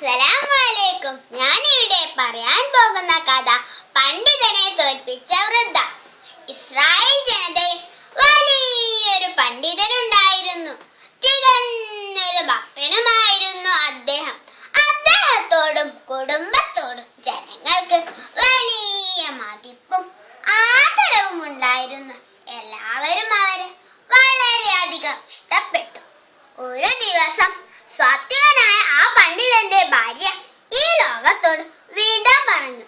അസ്സലാമലൈക്കും. ഞാനിവിടെ പറയാൻ പോകുന്ന കഥ പണ്ഡിതനെ തോൽപ്പിച്ച വൃദ്ധ. ഇസ്രായേൽ ജനതയിൽ വലിയൊരു പണ്ഡിതനുണ്ടായിരുന്നു. തികഞ്ഞൊരു ഭക്തനുമായിരുന്നു അദ്ദേഹം. അദ്ദേഹത്തോടും കുടുംബത്തോടും ജനങ്ങൾക്ക് വലിയ മതിപ്പും ആദരവും ഉണ്ടായിരുന്നു. എല്ലാവരും അവരെ വളരെയധികം ഇഷ്ടപ്പെട്ടു. ഒരു ദിവസം സത്യനായ ആ പണ്ഡിതന്റെ ഭാര്യ ഈ ലോകത്തോട് വിട പറഞ്ഞു.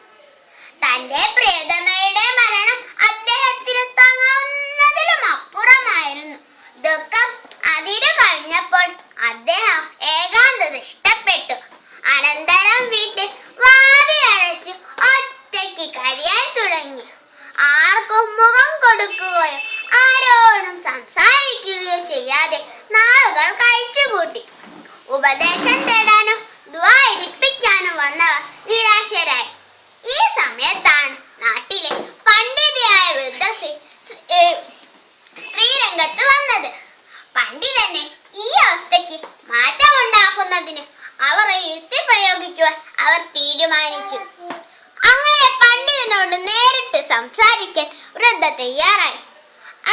തന്റെ പ്രിയതമയുടെ മരണം അദ്ദേഹത്തിന് താങ്ങാവുന്നതിലും അപ്പുറമായിരുന്നു. ദുഃഖം അതിരു കഴിഞ്ഞപ്പോൾ അദ്ദേഹം ഏകാന്തത ഇഷ്ടപ്പെട്ടു. അനന്തരം വീട്ടിൽ വാതിലടച്ച് ഒറ്റയ്ക്ക് കഴിയാൻ തുടങ്ങി. ആർക്കും മുഖം കൊടുക്കുകയോ ആരോടും സംസാരിക്കുകയോ ചെയ്യാതെ നാളുകൾ കഴിച്ചുകൂട്ടി. ഉപദേശം തേടാനോ ദുആ ഇരിപ്പിക്കാനോ വന്നവർ നിരാശരായി. ഈ സമയത്താണ് നാട്ടിലെ പണ്ഡിതയായ വൃദ്ധ സ്ത്രീ രംഗത്ത് വന്നത്. പണ്ഡിതന്റെ ഈ അവസ്ഥയ്ക്ക് മാറ്റമുണ്ടാക്കുന്നതിന് അവർ യുക്തി പ്രയോഗിക്കുവാൻ അവർ തീരുമാനിച്ചു. അങ്ങനെ പണ്ഡിതനോട് നേരിട്ട് സംസാരിക്കാൻ വൃദ്ധ തയ്യാറായി.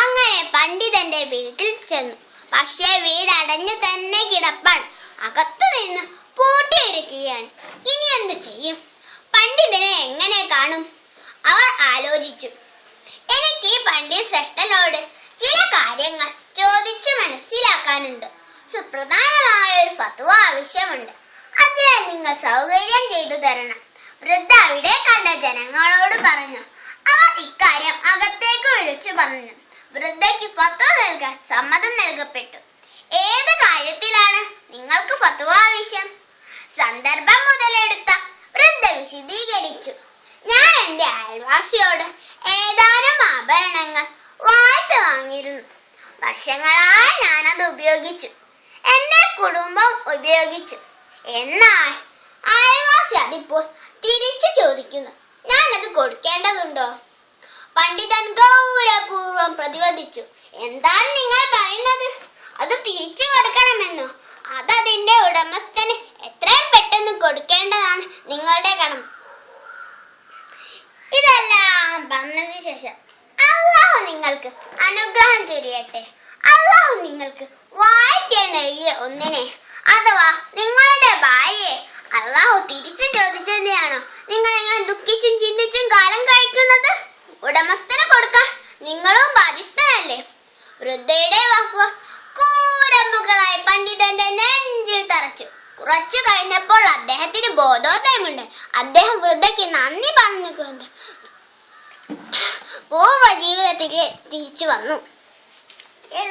അങ്ങനെ പണ്ഡിതന്റെ വീട്ടിൽ ചെന്നു. പക്ഷേ വീട് അടഞ്ഞു തന്നെ കിടപ്പാണ്. അകത്തു നിന്ന് പൂട്ടിയിരിക്കുകയാണ്. ഇനി എന്തു ചെയ്യും? പണ്ഡിതനെ എങ്ങനെ കാണും? അവർ ആലോചിച്ചു. എനിക്ക് ഈ പണ്ഡിത ശ്രേഷ്ഠനോട് ചില കാര്യങ്ങൾ ചോദിച്ചു മനസ്സിലാക്കാനുണ്ട്. സുപ്രധാനമായ ഒരു ഫത്വ ആവശ്യമുണ്ട്. അതിനാൽ നിങ്ങൾ സൗകര്യം ചെയ്തു തരണം. വൃദ്ധ അവിടെ കണ്ട ജനങ്ങളോട് പറഞ്ഞു. അവർ ഇക്കാര്യം അകത്തേക്ക് വിളിച്ചു പറഞ്ഞു. വൃദ്ധയ്ക്ക് ഫത്വ നൽകാൻ സമ്മതം നൽകപ്പെട്ടു. ഏത് കാര്യത്തിലാണ് നിങ്ങൾക്ക് ഫത്വ ആവശ്യം? സന്ദർഭം മുതലെടുത്ത വൃദ്ധ വിശദീകരിച്ചു. ഞാൻ എൻ്റെ അയൽവാസിയോട് ഏതാനും ആഭരണങ്ങൾ വായ്പ വാങ്ങിയിരുന്നു. വർഷങ്ങളായി ഞാനത് ഉപയോഗിച്ചു. എൻ്റെ കുടുംബം ഉപയോഗിച്ചു. എന്നാൽ അയൽവാസി അതിപ്പോൾ തിരിച്ചു ചോദിക്കുന്നു. ഞാനത് കൊടുക്കേണ്ടതുണ്ടോ? പണ്ഡിതൻ ഗൗരവപൂർവം പ്രതിവദിച്ചു. എന്താണ് നിങ്ങൾ പറയുന്നത്? അത് തിരിച്ചു കൊടുക്കണമെന്നോ? അതതിന്റെ ഉടമസ്ഥന് എത്രയും പെട്ടെന്ന് കൊടുക്കേണ്ടതാണ് നിങ്ങളുടെ കടമ. ഇതെല്ലാം പറഞ്ഞതിന് ശേഷം അല്ലാഹു നിങ്ങൾക്ക് അനുഗ്രഹം ചൊരിയട്ടെ. അല്ലാഹു നിങ്ങൾക്ക് വായ്പ നൽകിയ ഒന്നിനെ അഥവാ നിങ്ങളുടെ ഭാര്യയെ അല്ലാഹു തിരിച്ചു ചോദിച്ചതിനെയാണോ നിങ്ങൾ ഇങ്ങനെ ദുഃഖിച്ചും ചിന്തിച്ചും കാലം കഴിക്കുന്നത്? ഉടമസ്ഥന് കൊടുക്കാൻ നിങ്ങളും ബാധ്യസ്ഥനല്ലേ? വൃദ്ധയുടെ വാക്കുകൾ കൂരമ്പുകളായി പണ്ഡിതന്റെ നെഞ്ചിൽ തറച്ചു. കുറച്ചു കഴിഞ്ഞപ്പോൾ അദ്ദേഹത്തിന് ബോധോദയമുണ്ട്. അദ്ദേഹം വൃദ്ധയ്ക്ക് നന്ദി പറഞ്ഞുകൊണ്ട് പൂർവ്വ ജീവിതത്തിലേക്ക് തിരിച്ചു വന്നു.